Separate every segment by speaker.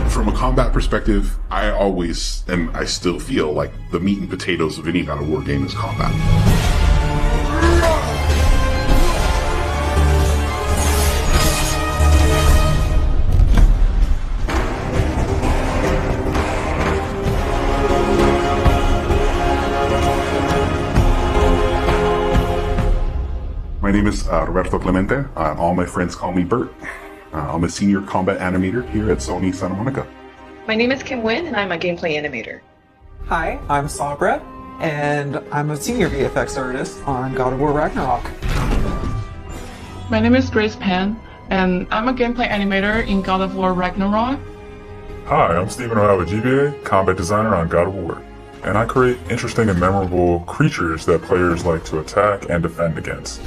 Speaker 1: From a combat perspective, I always, and I still feel like the meat and potatoes of any God of War game is combat. My name is Roberto Clemente. All my friends call me Bert. I'm a senior combat animator here at Sony Santa Monica.
Speaker 2: My name is Kim Wynn, and I'm a gameplay animator.
Speaker 3: Hi, I'm Sabra, and I'm a senior VFX artist on God of War RAGNAROK.
Speaker 4: My name is Grace Pan, and I'm a gameplay animator in God of War RAGNAROK.
Speaker 5: Hi, I'm Stephen O'Hara, GBA, combat designer on God of War, and I create interesting and memorable creatures that players like to attack and defend against.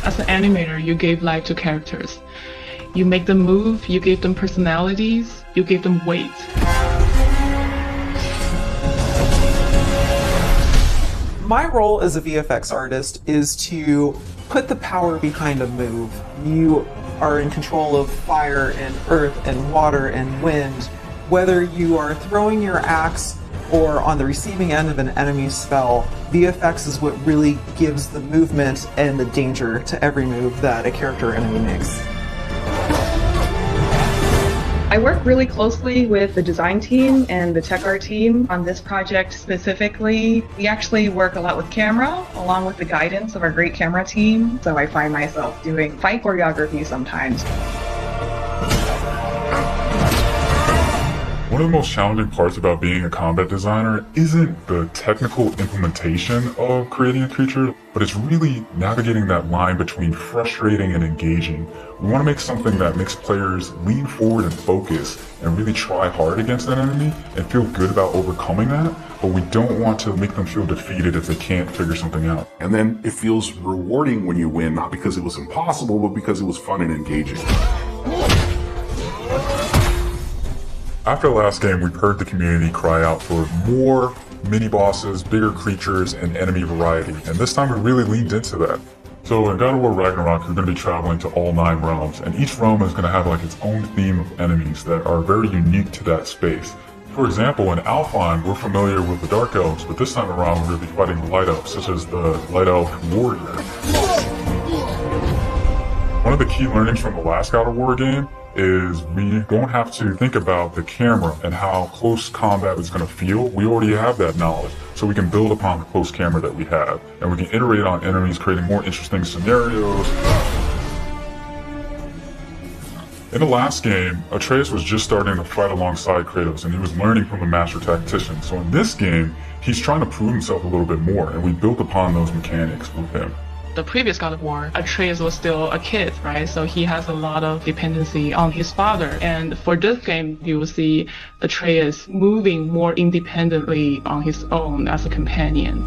Speaker 4: As an animator, you gave life to characters. You make them move, you give them personalities, you give them weight.
Speaker 3: My role as a VFX artist is to put the power behind a move. You are in control of fire and earth and water and wind. Whether you are throwing your axe or on the receiving end of an enemy spell, VFX is what really gives the movement and the danger to every move that a character or enemy makes.
Speaker 2: I work really closely with the design team and the tech art team on this project specifically. We actually work a lot with camera, along with the guidance of our great camera team, so I find myself doing fight choreography sometimes.
Speaker 5: One of the most challenging parts about being a combat designer isn't the technical implementation of creating a creature, but it's really navigating that line between frustrating and engaging. We want to make something that makes players lean forward and focus and really try hard against an enemy and feel good about overcoming that, but we don't want to make them feel defeated if they can't figure something out.
Speaker 1: And then it feels rewarding when you win, not because it was impossible, but because it was fun and engaging.
Speaker 5: After the last game, we've heard the community cry out for more mini-bosses, bigger creatures, and enemy variety, and this time we really leaned into that. So in God of War Ragnarok, you're going to be traveling to all 9 realms, and each realm is going to have like its own theme of enemies that are very unique to that space. For example, in Alfheim, we're familiar with the Dark Elves, but this time around we're going to be fighting the Light Elves, such as the Light Elf Warrior. One of the key learnings from the last God of War game is we don't have to think about the camera and how close combat is going to feel. We already have that knowledge, so we can build upon the close camera that we have, and we can iterate on enemies, creating more interesting scenarios. In the last game, Atreus was just starting to fight alongside Kratos, and he was learning from the Master Tactician. So in this game, he's trying to prove himself a little bit more, and we built upon those mechanics with him.
Speaker 4: The previous God of War, Atreus was still a kid, right? So he has a lot of dependency on his father. And for this game, you will see Atreus moving more independently on his own as a companion.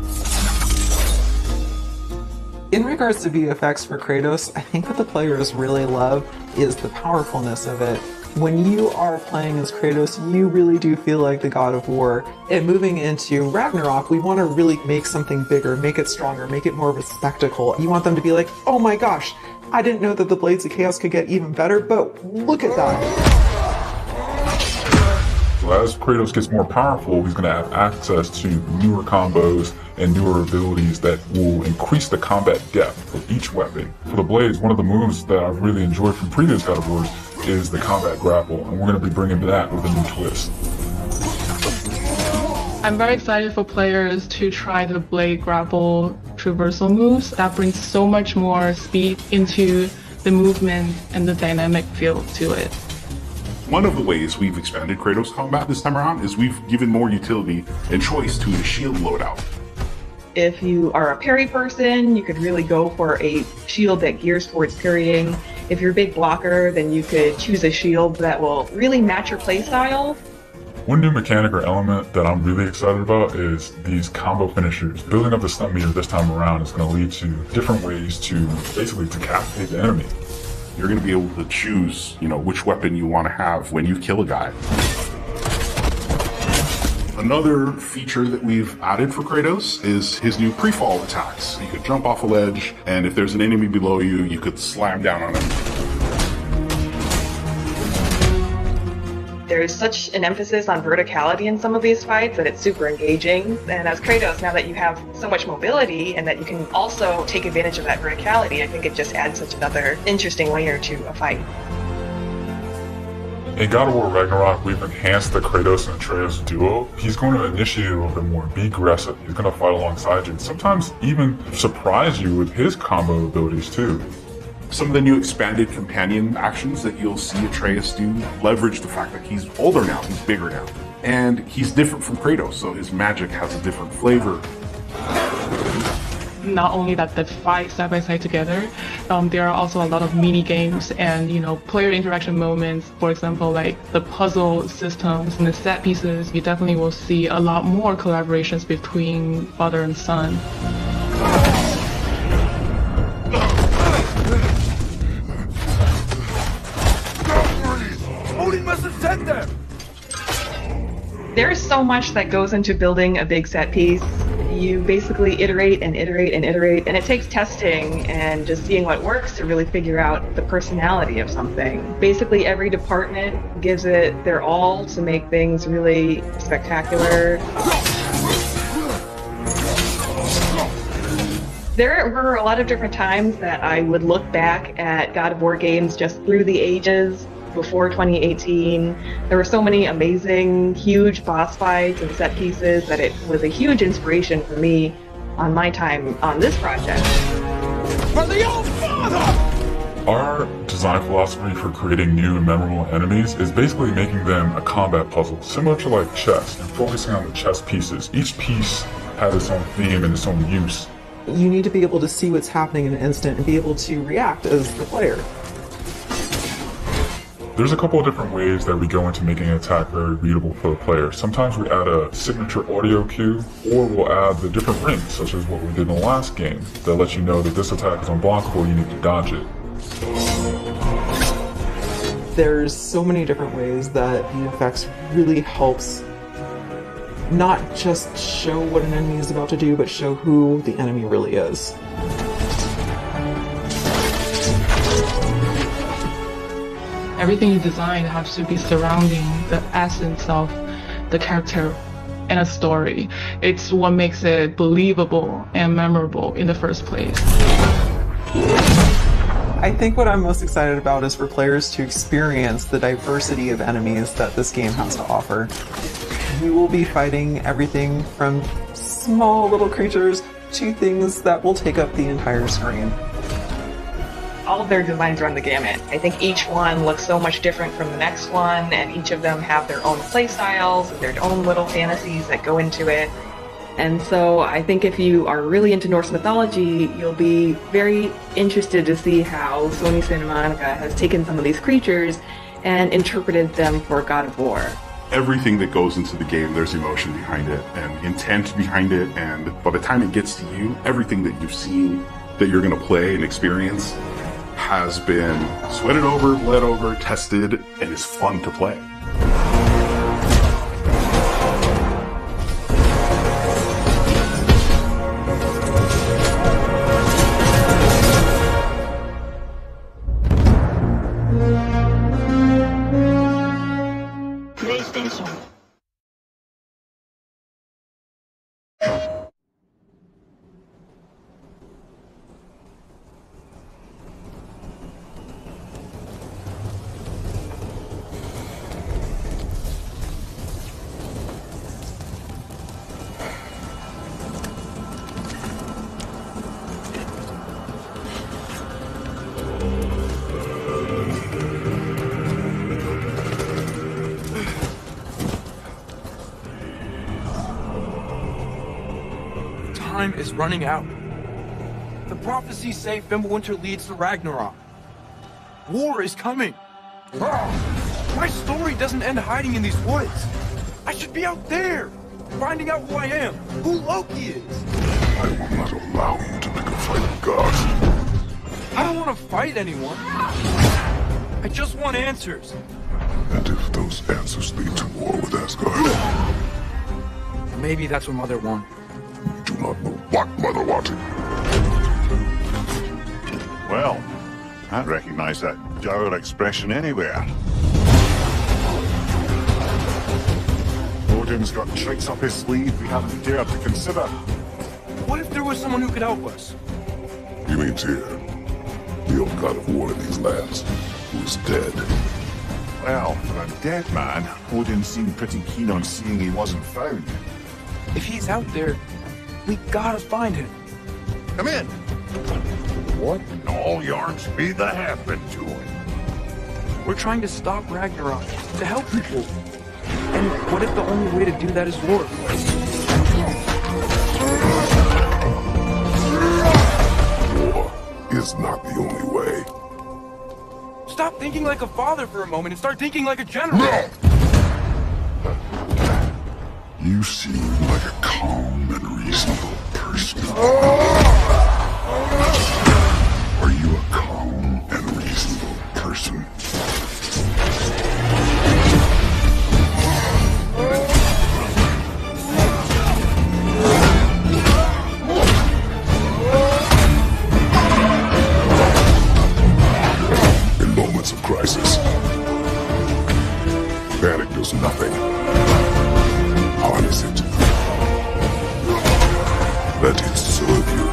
Speaker 3: In regards to VFX for Kratos, I think what the players really love is the powerfulness of it. When you are playing as Kratos, you really do feel like the God of War. And moving into Ragnarok, we want to really make something bigger, make it stronger, make it more of a spectacle. You want them to be like, oh my gosh, I didn't know that the Blades of Chaos could get even better, but look at that.
Speaker 5: So as Kratos gets more powerful, he's going to have access to newer combos and newer abilities that will increase the combat depth of each weapon. For the Blades, one of the moves that I've really enjoyed from previous God of Wars is the combat grapple, and we're going to be bringing that with a new twist.
Speaker 4: I'm very excited for players to try the blade grapple traversal moves. That brings so much more speed into the movement and the dynamic feel to it.
Speaker 1: One of the ways we've expanded Kratos combat this time around is we've given more utility and choice to the shield loadout.
Speaker 2: If you are a parry person, you could really go for a shield that gears towards parrying. If you're a big blocker, then you could choose a shield that will really match your playstyle.
Speaker 5: One new mechanic or element that I'm really excited about is these combo finishers. Building up the stun meter this time around is going to lead to different ways to basically decapitate the enemy.
Speaker 1: You're going to be able to choose, which weapon you want to have when you kill a guy. Another feature that we've added for Kratos is his new pre-fall attacks. You could jump off a ledge, and if there's an enemy below you, you could slam down on him.
Speaker 2: There's such an emphasis on verticality in some of these fights that it's super engaging. And as Kratos, now that you have so much mobility and that you can also take advantage of that verticality, I think it just adds such another interesting layer to a fight.
Speaker 5: In God of War Ragnarok, we've enhanced the Kratos and Atreus duo. He's going to initiate a little bit more, be aggressive. He's going to fight alongside you, and sometimes even surprise you with his combo abilities too.
Speaker 1: Some of the new expanded companion actions that you'll see Atreus do leverage the fact that he's older now, he's bigger now. And he's different from Kratos, so his magic has a different flavor.
Speaker 4: Not only that they fight side by side together, there are also a lot of mini games and player interaction moments. For example, like the puzzle systems and the set pieces. You definitely will see a lot more collaborations between father and son.
Speaker 2: There's so much that goes into building a big set piece. You basically iterate and iterate and iterate, and it takes testing and just seeing what works to really figure out the personality of something. Basically, every department gives it their all to make things really spectacular. There were a lot of different times that I would look back at God of War games just through the ages. Before 2018, there were so many amazing, huge boss fights and set pieces that it was a huge inspiration for me on my time on this project.
Speaker 6: For the old father!
Speaker 5: Our design philosophy for creating new and memorable enemies is basically making them a combat puzzle, similar to like chess, and focusing on the chess pieces. Each piece has its own theme and its own use.
Speaker 3: You need to be able to see what's happening in an instant and be able to react as the player.
Speaker 5: There's a couple of different ways that we go into making an attack very readable for the player. Sometimes we add a signature audio cue, or we'll add the different rings, such as what we did in the last game, that lets you know that this attack is unblockable, you need to dodge it.
Speaker 3: There's so many different ways that VFX really helps not just show what an enemy is about to do, but show who the enemy really is.
Speaker 4: Everything you design has to be surrounding the essence of the character and a story. It's what makes it believable and memorable in the first place.
Speaker 3: I think what I'm most excited about is for players to experience the diversity of enemies that this game has to offer. We will be fighting everything from small little creatures to things that will take up the entire screen.
Speaker 2: All of their designs run the gamut. I think each one looks so much different from the next one, and each of them have their own play styles, their own little fantasies that go into it. And so I think if you are really into Norse mythology, you'll be very interested to see how Sony Santa Monica has taken some of these creatures and interpreted them for God of War.
Speaker 1: Everything that goes into the game, there's emotion behind it and intent behind it, and by the time it gets to you, everything that you've seen that you're going to play and experience has been sweated over, bled over, tested, and is fun to play.
Speaker 6: PlayStation.
Speaker 7: Time is running out. The prophecies say Fimbulwinter leads to Ragnarok. War is coming. My story doesn't end hiding in these woods. I should be out there, finding out who I am, who Loki is.
Speaker 1: I will not allow you to pick a fight with gods.
Speaker 7: I don't want to fight anyone. I just want answers.
Speaker 1: And if those answers lead to war with Asgard,
Speaker 7: Maybe that's what Mother wanted.
Speaker 1: Do not know what Mother wanted.
Speaker 8: Well, I recognize that dour expression anywhere. Odin's got tricks up his sleeve we haven't dared to consider.
Speaker 7: What if there was someone who could help us?
Speaker 1: You mean Tyr, the old god of war in these lands, who is dead?
Speaker 8: Well, for a dead man, Odin seemed pretty keen on seeing he wasn't found.
Speaker 7: If he's out there, we gotta find him.
Speaker 8: Come in! What in all yarns be the happened to him?
Speaker 7: We're trying to stop Ragnarok, to help people. And what if the only way to do that is war?
Speaker 1: War is not the only way.
Speaker 7: Stop thinking like a father for a moment and start thinking like a general.
Speaker 1: No! You seem like a calm and reasonable person. Are you a calm and reasonable person? In moments of crisis, panic does nothing. Harness it. Let it serve you.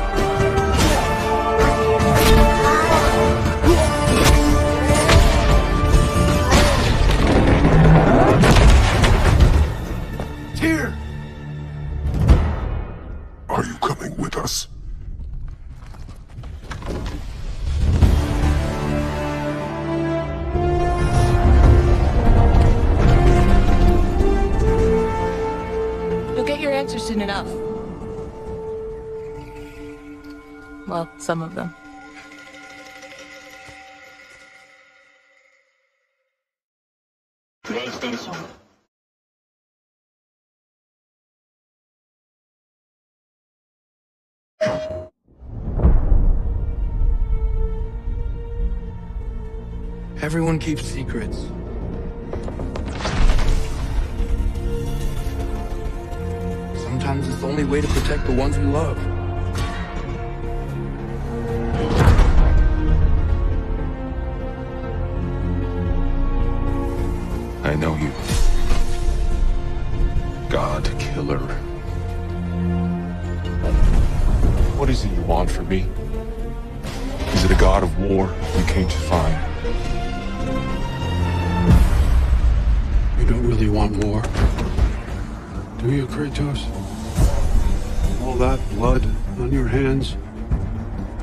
Speaker 7: Tyr!
Speaker 1: Are you coming with us?
Speaker 9: You'll get your answers soon enough. Well, some of them.
Speaker 7: Everyone keeps secrets. Sometimes it's the only way to protect the ones we love.
Speaker 10: I know you. God killer. What is it you want from me? Is it a god of war you came to find?
Speaker 6: You don't really want war, do you, Kratos? All that blood on your hands,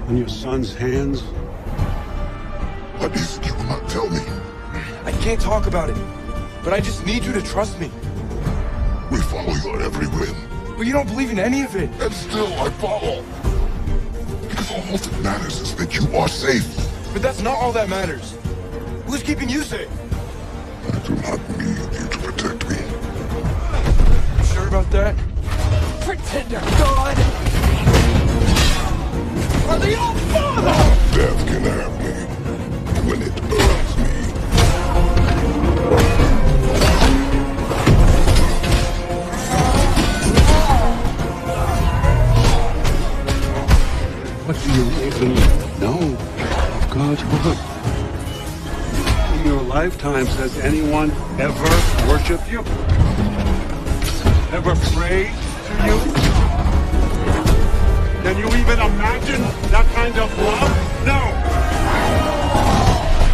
Speaker 6: on your son's hands.
Speaker 1: What is it you will not tell me?
Speaker 7: I can't talk about it, but I just need you to trust me.
Speaker 1: We follow your every whim.
Speaker 7: But you don't believe in any of it.
Speaker 1: And still I follow. Because all that matters is that you are safe.
Speaker 7: But that's not all that matters. Who's keeping you safe?
Speaker 1: I do not need you to protect me.
Speaker 7: You sure about that?
Speaker 9: Pretender God!
Speaker 6: Are they all father?
Speaker 1: Death can have me when it burns me.
Speaker 6: What do you even know of God's word? In your lifetimes, has anyone ever worshipped you? Ever prayed to you? Can you even imagine that kind of love? No!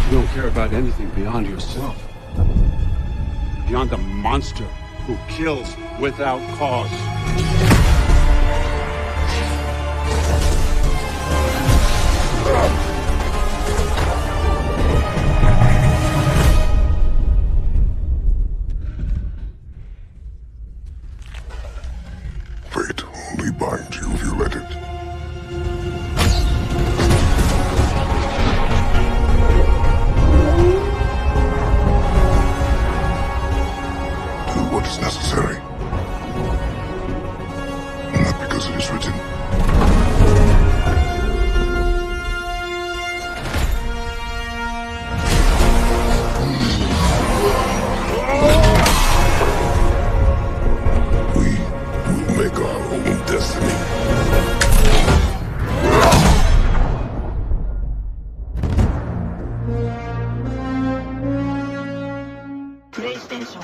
Speaker 6: You don't care about anything beyond yourself. Beyond the monster who kills without cause.
Speaker 1: Fate only binds you if you let it. Do what is necessary. Not because it is written. We
Speaker 11: 英雄。